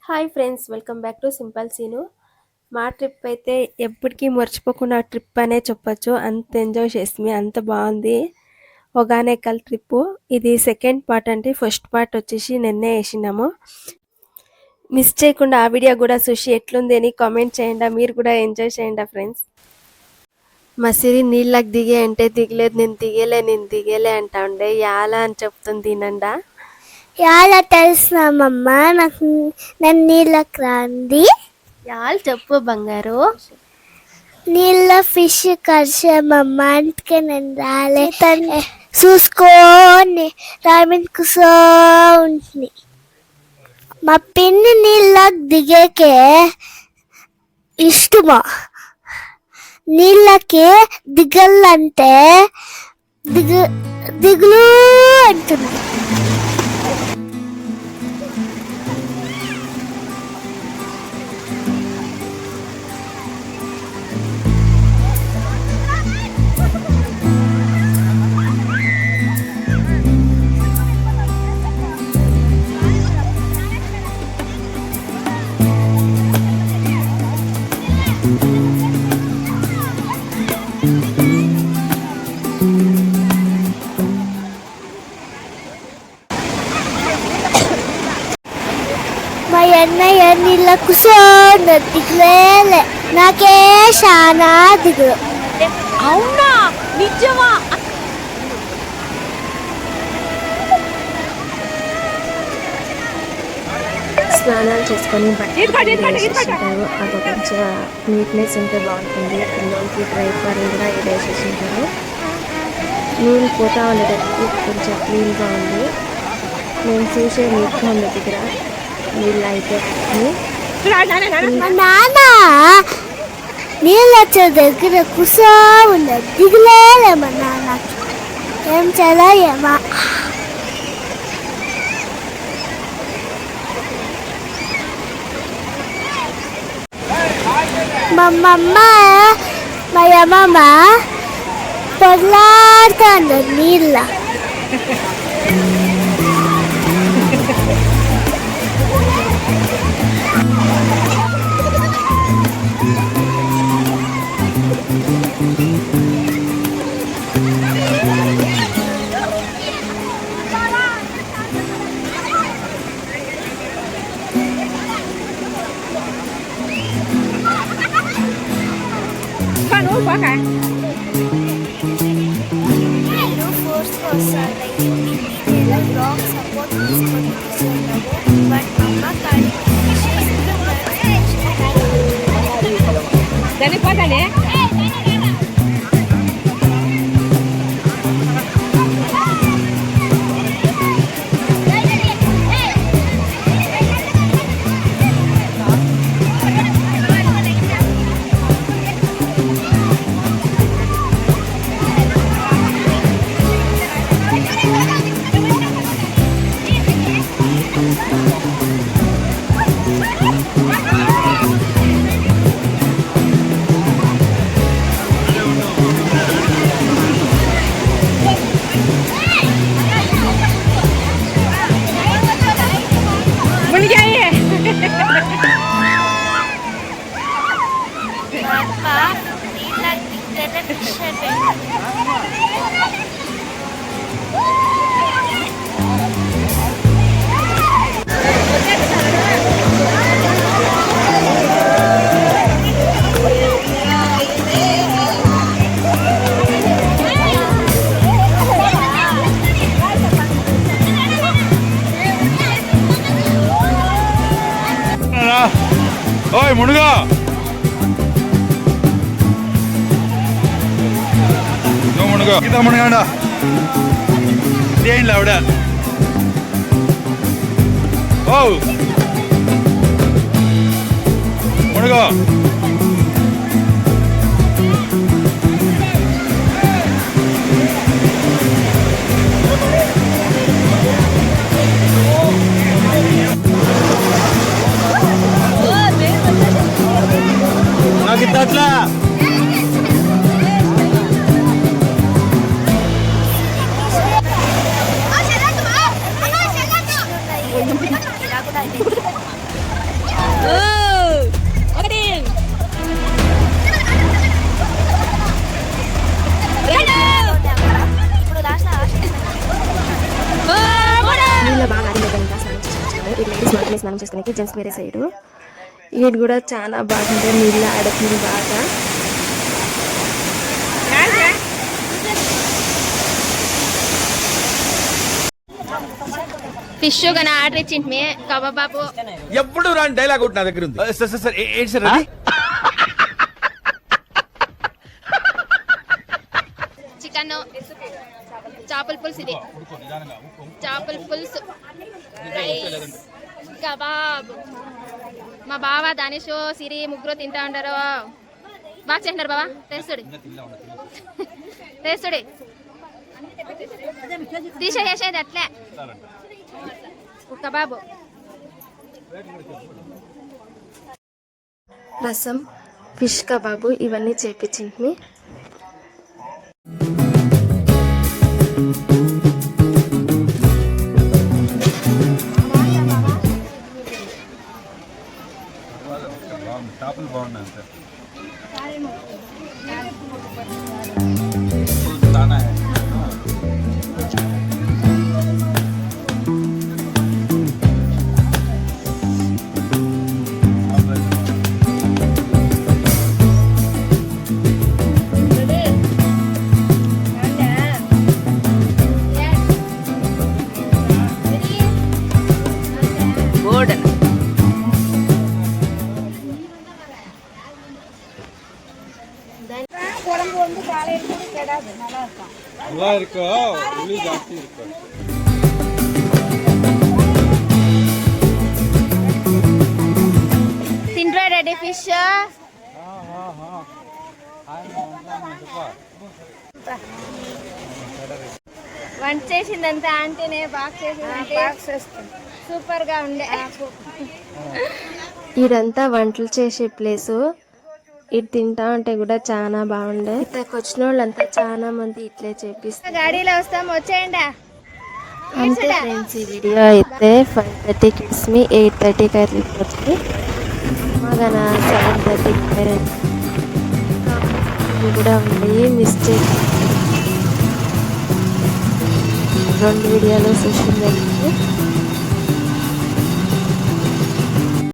Hi friends, welcome back to simple Seenu. మా trip అయితే ఎప్పటికీ మర్చిపోకుండా ట్రిప్ అనే చెప్పొచ్చు. అంత ఎంజాయ్ చేసి అంత బాగుంది. ఒగానేకల్ ట్రిప్పు ఇది సెకండ్ పార్ట్ అండి. ఫస్ట్ పార్ట్ వచ్చేసి నిన్నే వేసినాము. మిస్ చేయకుండా ఆ వీడియో కూడా చూసి ఎట్లుంది అని కామెంట్ చేయండి. మీరు కూడా ఎంజాయ్ చేయండి ఫ్రెండ్స్. మా సిరి నీళ్ళకి దిగే అంటే దిగలేదు, నేను దిగేలే అంటా ఉండే. యాలా అని చెప్తుంది నండా. ఎలా తెలుసుమమ్మా నాకు నన్ను నీళ్ళకి రాంది. యాలు చెప్పు బంగారు. నీళ్ళ ఫిష్ కరిచామమ్మ, అందుకే నేను రాలే. చూసుకొని రామిన్ కూసో ఉంటుంది. మా పిన్ని నీళ్ళకి దిగేకే ఇష్టమా. నీళ్ళకి దిగలంటే దిగులు అంటుంది. మా అన్నయ్య నీళ్ళ కూర్చోండి దిగులేలే. నాకే చాలా దిగులు. అవునా, నిజమా? స్నానాలు చేసుకొని బట్టలు అది కొంచెం నీట్నెస్ ఉంటే బాగుంటుంది. పిల్లలకి డ్రైవర్ కూడా వేసేసింటారు. నీళ్ళు పోతా ఉండేటప్పుడు కొంచెం క్లీన్గా ఉంది. నేను చూసే నీట్గా ఉంది దగ్గర నీళ్ళు అయితే. మా నాన్న నీళ్ళు వచ్చే దగ్గర కూర్చో ఉండదు దిగులేలే. మా నాన్న ఏం చేయమా. మా అమ్మమ్మ మా అమ్మమ్మ పొట్లాడుతుంది నీళ్ళ. ఓయ్ మునుగా మునుగా గీత మునుగాడా ఏంటి ఆవిడ. ఓ మునుగా అట్లా మాత్రమే స్నానం చేసుకునే జెంట్స్ వేరే సైడు. వీడు కూడా చాలా బాగుంటుంది, నీళ్ళు ఆడుతుంది బాగా. ఫిష్ గానే ఆర్డర్ ఇచ్చింది కబాబు. ఎప్పుడు రాని డైలాగ్ ఒకటి నా దగ్గర ఉంది. సార్ సార్ సార్ ఏంటి సార్ అది? చికెన్, చేపల పులుసు, ఇది చేపల పులుసు, రైస్, కబాబ్. మా బావ ధనుష్ సిరి ముగ్గురు తింటా ఉంటారు. బాగా చేసినారు బావా. టేస్టుడి టేస్టుడి తీసేసేది అట్లే. కబాబు, రసం, ఫిష్ కబాబు ఇవన్నీ చేపించింది. చేపలు బాగున్నాయి అంతే. நல்லா இருக்கோ, புளி ஜாஸ்தி இருக்கோ. తిండ్రా రెడీ ఫిష్. వంట చేసిందంతా ఆంటీనే బాగా చేసింది. సూపర్ గా ఉండే. ఇదంతా వంటలు చేసే ప్లేసు. ఇది తింటా ఉంటే కూడా చాలా బాగుండే. ఇక్కడికి వచ్చిన వాళ్ళంతా చాలా మంది ఇట్లే చేపిస్తారు. గాడీలో వస్తాం, వచ్చేయండి. అంతే ఫ్రెండ్స్, ఈ వీడియో అయితే 5:30 కిడ్స్ మీ 8:30కి అయిపోతుంది. మాదన 7:30 కూడా ఉంది. మిస్టేక్ 2 వీడియోలు చూసింది.